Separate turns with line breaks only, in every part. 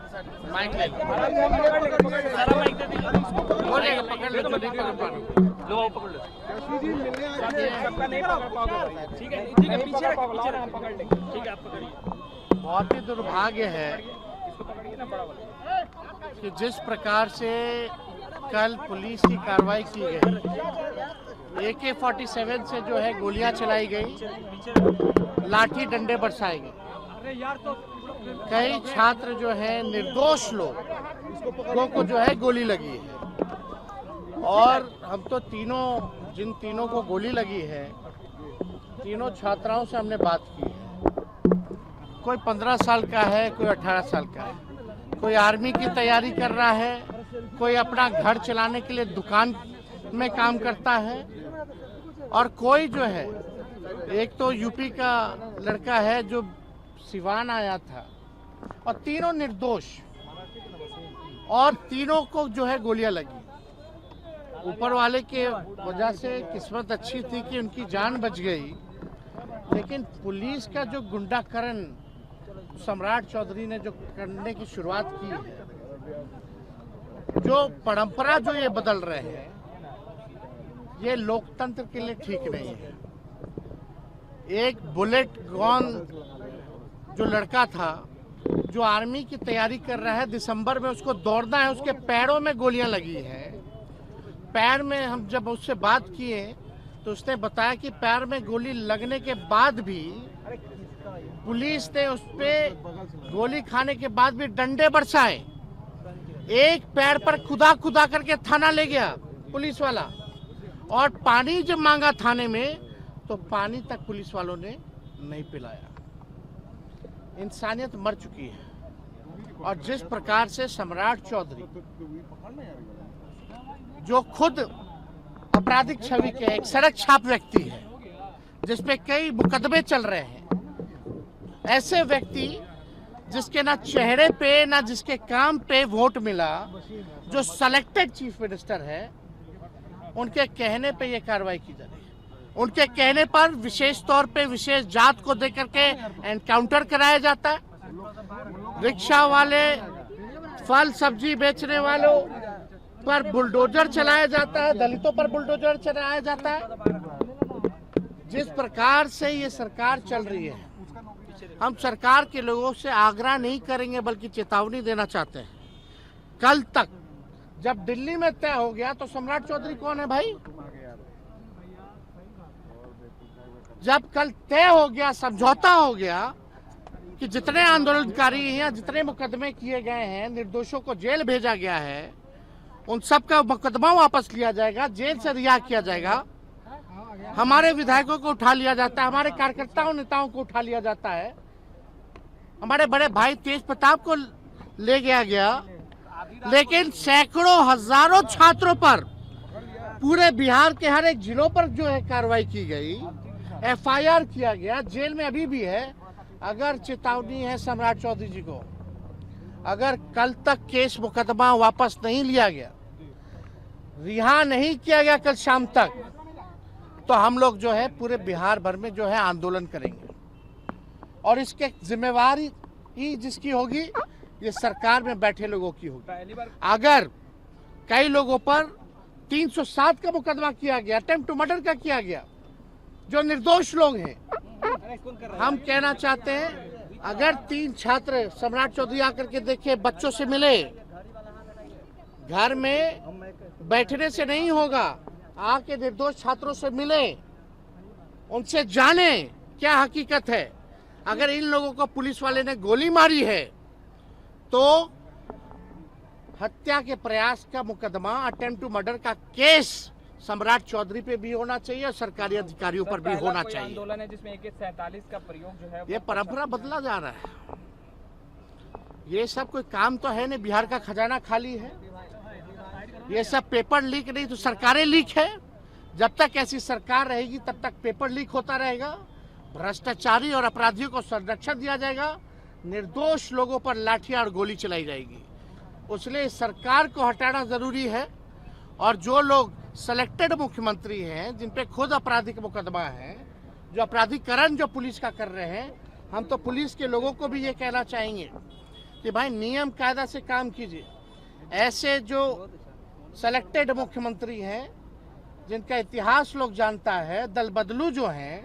Mic ले लो, सारा mic दे दीजिए, बोलेगा पकड़ लो, तो नहीं पकड़ पा रहा, लो पकड़ लो, सबका नहीं पकड़ पाओगे, ठीक है पीछे हम पकड़ लेंगे, ठीक है आप पकड़िए।
बहुत ही दुर्भाग्य है कि जिस प्रकार से कल पुलिस की कार्रवाई की गई, AK-47 से जो है गोलियां चलाई गई, लाठी डंडे बरसाए गए, कई छात्र जो है निर्दोष लोगों को जो है गोली लगी है। और हम तो जिन तीनों को गोली लगी है, तीनों छात्राओं से हमने बात की है। कोई 15 साल का है, कोई 18 साल का है, कोई आर्मी की तैयारी कर रहा है, कोई अपना घर चलाने के लिए दुकान में काम करता है, और कोई जो है, एक तो यूपी का लड़का है जो सिवान आया था, और तीनों निर्दोष, और तीनों को जो है गोलियां लगी। ऊपर वाले के वजह से किस्मत अच्छी थी कि उनकी जान बच गई, लेकिन पुलिस का जो गुंडाकरण सम्राट चौधरी ने जो करने की शुरुआत की है, जो परंपरा जो ये बदल रहे हैं, ये लोकतंत्र के लिए ठीक नहीं है। एक बुलेट गॉन जो लड़का था, जो आर्मी की तैयारी कर रहा है, दिसंबर में उसको दौड़ना है, उसके पैरों में गोलियां लगी है। पैर में हम जब उससे बात किए तो उसने बताया कि पैर में गोली लगने के बाद भी पुलिस ने उस पे गोली खाने के बाद भी डंडे बरसाए। एक पैर पर खुदा करके थाना ले गया पुलिस वाला, और पानी जब मांगा थाने में तो पानी तक पुलिस वालों ने नहीं पिलाया। इंसानियत मर चुकी है। और जिस प्रकार से सम्राट चौधरी, जो खुद आपराधिक छवि के एक सड़क छाप व्यक्ति है, जिसपे कई मुकदमे चल रहे हैं, ऐसे व्यक्ति जिसके ना चेहरे पे ना जिसके काम पे वोट मिला, जो सिलेक्टेड चीफ मिनिस्टर है, उनके कहने पे ये कार्रवाई की जा रही है। उनके कहने पर विशेष तौर पे विशेष जात को देकर के एनकाउंटर कराया जाता है। रिक्शा वाले, फल सब्जी बेचने वालों पर बुलडोजर चलाया जाता है, दलितों पर बुलडोजर चलाया जाता है। जिस प्रकार से ये सरकार चल रही है, हम सरकार के लोगों से आग्रह नहीं करेंगे बल्कि चेतावनी देना चाहते हैं। कल तक जब दिल्ली में तय हो गया तो सम्राट चौधरी कौन है भाई? जब कल तय हो गया, समझौता हो गया कि जितने आंदोलनकारी हैं, जितने मुकदमे किए गए हैं, निर्दोषों को जेल भेजा गया है, उन सब का मुकदमा वापस लिया जाएगा, जेल से रिहा किया जाएगा। हमारे विधायकों को उठा लिया जाता है, हमारे कार्यकर्ताओं नेताओं को उठा लिया जाता है, हमारे बड़े भाई तेज प्रताप को ले गया, लेकिन सैकड़ों हजारों छात्रों पर, पूरे बिहार के हर एक जिलों पर जो है कार्रवाई की गई, FIR किया गया, जेल में अभी भी है। अगर चेतावनी है सम्राट चौधरी जी को, अगर कल तक केस मुकदमा वापस नहीं लिया गया, रिहा नहीं किया गया कल शाम तक, तो हम लोग जो है पूरे बिहार भर में जो है आंदोलन करेंगे। और इसके जिम्मेवारी ही जिसकी होगी, ये सरकार में बैठे लोगों की होगी। अगर कई लोगों पर 307 का मुकदमा किया गया, अटेम्प्ट टू मर्डर का किया गया, जो निर्दोष लोग हैं, हम कहना चाहते हैं, अगर 3 छात्र सम्राट चौधरी आकर के देखे, बच्चों से मिले, घर में बैठने से नहीं होगा, आके निर्दोष छात्रों से मिले, उनसे जाने क्या हकीकत है। अगर इन लोगों को पुलिस वाले ने गोली मारी है तो हत्या के प्रयास का मुकदमा, अटेम्प्ट टू मर्डर का केस सम्राट चौधरी पे भी होना चाहिए और सरकारी अधिकारियों पर भी होना चाहिए।
आंदोलन है जिसमें AK-47 का प्रयोग जो है,
ये परंपरा बदला जा रहा है। ये सब कोई काम तो है नहीं, बिहार का खजाना खाली है। ये सब पेपर लीक नहीं तो सरकारें लीक है। जब तक ऐसी सरकार रहेगी तब तक पेपर लीक होता रहेगा, भ्रष्टाचारी और अपराधियों को संरक्षण दिया जाएगा, निर्दोष लोगों पर लाठियां और गोली चलाई जाएगी। इसलिए सरकार को हटाना जरूरी है। और जो लोग सिलेक्टेड मुख्यमंत्री हैं, जिन पे खुद आपराधिक मुकदमा है, जो आपराधिकरण जो पुलिस का कर रहे हैं, हम तो पुलिस के लोगों को भी ये कहना चाहेंगे कि भाई नियम कायदा से काम कीजिए। ऐसे जो सेलेक्टेड मुख्यमंत्री हैं जिनका इतिहास लोग जानता है, दल बदलू जो हैं,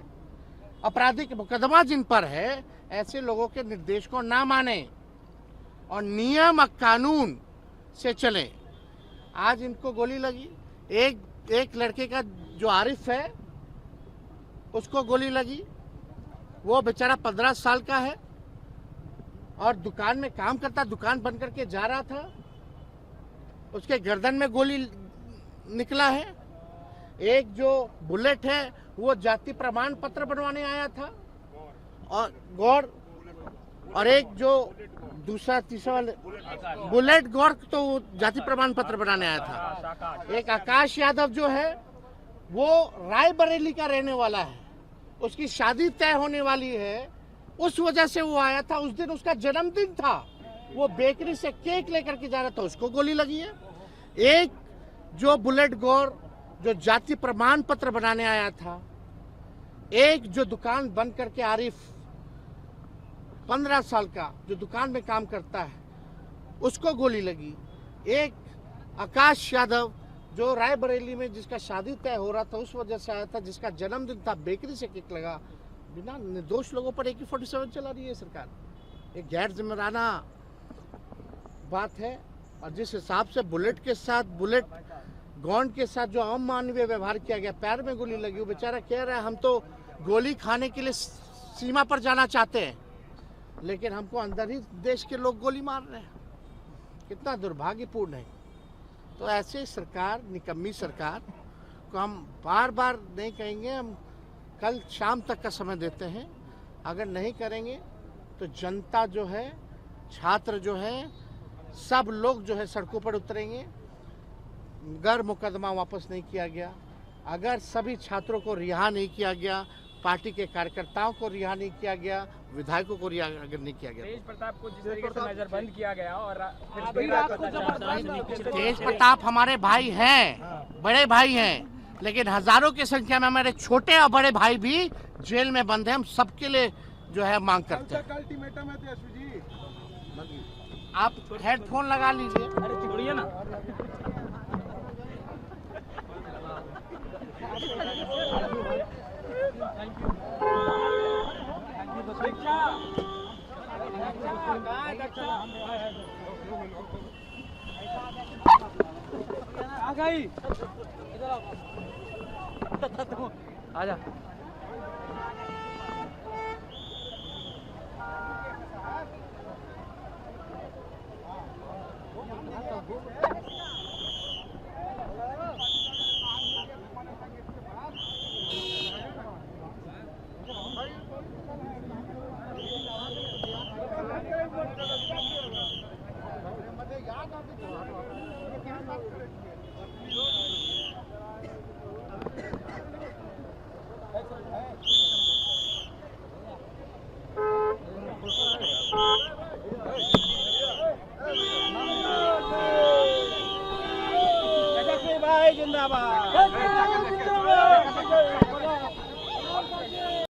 आपराधिक मुकदमा जिन पर है, ऐसे लोगों के निर्देश को ना माने और नियम और कानून से चले। आज इनको गोली लगी, एक लड़के का जो आरिफ है उसको गोली लगी, वो बेचारा 15 साल का है और दुकान में काम करता, दुकान बंद करके जा रहा था, उसके गर्दन में गोली निकला है। एक जो बुलेट है वो जाति प्रमाण पत्र बनवाने आया था और गौर, और एक जो दूसरा तीसरा वाले बुलेट गौर तो वो जाति प्रमाण पत्र बनाने आया था। एक आकाश यादव जो है वो रायबरेली का रहने वाला है, उसकी शादी तय होने वाली है, उस वजह से वो आया था। उस दिन उसका जन्मदिन था, वो बेकरी से केक लेकर के जा रहा था, उसको गोली लगी है। एक जो बुलेट गौर जो जाति प्रमाण पत्र बनाने आया था, एक जो दुकान बंद करके आरिफ 15 साल का जो दुकान में काम करता है उसको गोली लगी। एक आकाश यादव जो रायबरेली में जिसका शादी तय हो रहा था उस वजह से आया था, जिसका जन्मदिन था, बेकरी से केक लगा। बिना निर्दोष लोगों पर AK-47 चला रही है सरकार, एक गैर जिम्मेदाराना बात है। और जिस हिसाब से बुलेट के साथ, बुलेट गौंड के साथ जो अमानवीय व्यवहार किया गया, पैर में गोली लगी, वो बेचारा कह रहा है हम तो गोली खाने के लिए सीमा पर जाना चाहते हैं, लेकिन हमको अंदर ही देश के लोग गोली मार रहे हैं। कितना दुर्भाग्यपूर्ण है। तो ऐसे सरकार, निकम्मी सरकार को हम बार बार नहीं कहेंगे, हम कल शाम तक का समय देते हैं। अगर नहीं करेंगे तो जनता जो है, छात्र जो है, सब लोग जो है सड़कों पर उतरेंगे। अगर मुकदमा वापस नहीं किया गया, अगर सभी छात्रों को रिहा नहीं किया गया, पार्टी के कार्यकर्ताओं को रिहा नहीं किया गया, विधायकों को रिहा अगर नहीं किया गया,
तेज प्रताप को जिस तरीके से नजरबंद किया गया और
तेज प्रताप हमारे भाई हैं, बड़े भाई हैं, लेकिन हजारों की संख्या में हमारे छोटे और बड़े भाई भी जेल में बंद हैं। हम सबके लिए जो है मांग करते हैं।
अल्टीमेटम है तेजस्वी जी,
आप हेडफोन लगा लीजिए।
अरे छोड़िए ना। आजा।
तेजस्वी भाई जिंदाबाद।